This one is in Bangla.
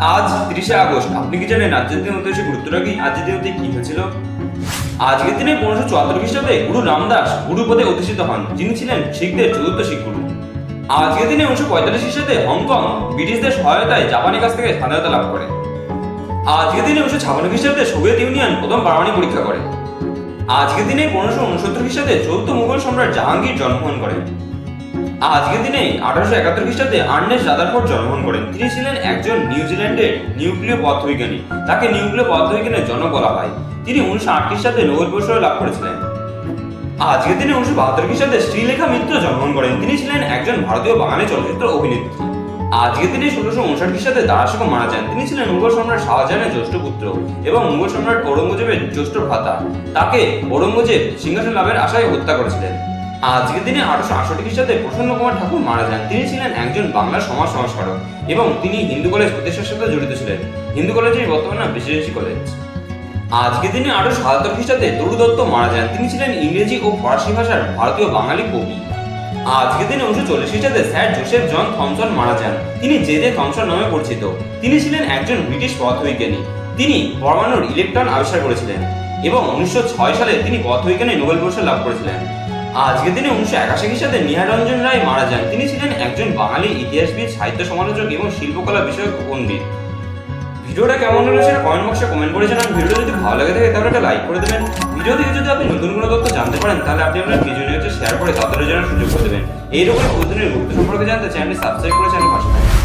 আজ 30শে আগস্ট। আপনি কি জানেন আজকের দিনের উদ্দেশ্যে গুরুত্বটা কি? আজকের দিনে কি হয়েছিল? আজকের দিনে 1574 খ্রিস্টাব্দে গুরু রামদাস গুরু পদে অধিষ্ঠিত হন, যিনি ছিলেন শিখদের চতুর্থ শিখ গুরু। আজকের দিনে 1945 খ্রিস্টাব্দে হংকং ব্রিটিশদের সহায়তায় জাপানের কাছ থেকে স্বাধীনতা লাভ করে। আজকের দিনে 1956 খ্রিস্টাব্দে সোভিয়েত ইউনিয়ন প্রথম পারমাণবিক পরীক্ষা করে। আজকের দিনে 1569 খ্রিস্টাব্দে চৌদ্দ মুঘল সম্রাট জাহাঙ্গীর জন্মগ্রহণ করেন। আজকের দিনে 1871 খ্রিস্টাব্দে আর্নেস্ট রাদারফোর্ড জন্মগ্রহণ করেন। তিনি ছিলেন একজন নিউজিল্যান্ডের নিউক্লিয় পদার্থবিজ্ঞানী। তাকে নিউক্লিয় পদার্থবিজ্ঞানের জনক বলা হয়। তিনি 1908 খ্রিস্টাব্দে নোবেল পুরস্কার লাভ করেছিলেন। আজকের দিনে 1972 খ্রিস্টাব্দে শ্রীলেখা মিত্র জন্মগ্রহণ করেন। তিনি ছিলেন একজন ভারতীয় বাঙালি চলচ্চিত্র অভিনেত্রী। আজকের দিনে 1659 খ্রিস্টাব্দে দারা শিকো মারা যান। তিনি ছিলেন মুঘল সম্রাট শাহজাহানের জ্যেষ্ঠ পুত্র এবং মুঘল সম্রাট ঔরঙ্গজেবের জ্যেষ্ঠ ভ্রাতা। তাকে ঔরঙ্গজেব সিংহাসন লাভের আশায় হত্যা করেছিলেন। আজকের দিনে 1868 খ্রিস্টাব্দে প্রসন্ন কুমার ঠাকুর মারা যান। তিনি ছিলেন একজন বাংলা সমাজ সংস্কারক এবং তিনি হিন্দু কলেজ প্রতিষ্ঠার সাথে জড়িত ছিলেন। হিন্দু কলেজের বর্তমান নাম প্রেসিডেন্সি কলেজ। আজকের দিনে 1877 খ্রিস্টাব্দে তরু দত্ত মারা যান। তিনি ছিলেন ইংরেজি ও ফরাসি ভাষার ভারতীয় বাঙালি কবি। আজকের দিনে 1940 খ্রিস্টাব্দে স্যার জোসেফ জন থমসন মারা যান। তিনি জে জে থমসন নামে পরিচিত। তিনি ছিলেন একজন ব্রিটিশ পদার্থবিজ্ঞানী। তিনি পরমাণুর ইলেকট্রন আবিষ্কার করেছিলেন এবং 1906 সালে তিনি পদার্থবিজ্ঞানে নোবেল পুরস্কার লাভ করেছিলেন। আজকের দিনে 1981 খ্রিস্টাব্দে নিহারঞ্জন রায় মারা যান। তিনি ছিলেন একজন বাঙালি ইতিহাসবিদ, সাহিত্য সমালোচক এবং শিল্পকলা বিষয়ক পণ্ডিত। ভিডিওটা কেমন হলো সেটা কমেন্ট বক্সে কমেন্ট করে জানান। ভিডিও যদি ভালো লাগে থাকে তাহলে একটা লাইক করে দেবেন। ভিডিও থেকে যদি আপনি নতুন কোনো তথ্য জানতে পারেন তাহলে আপনি আপনার প্রিয়জনের কাছে শেয়ার করে তাদেরও জানার সুযোগ করে দেবেন। এইরকম প্রতিদিনের গুরুত্ব সম্পর্কে জানতে চ্যানেলটি সাবস্ক্রাইব করে চ্যানেল পাশে থাকুন।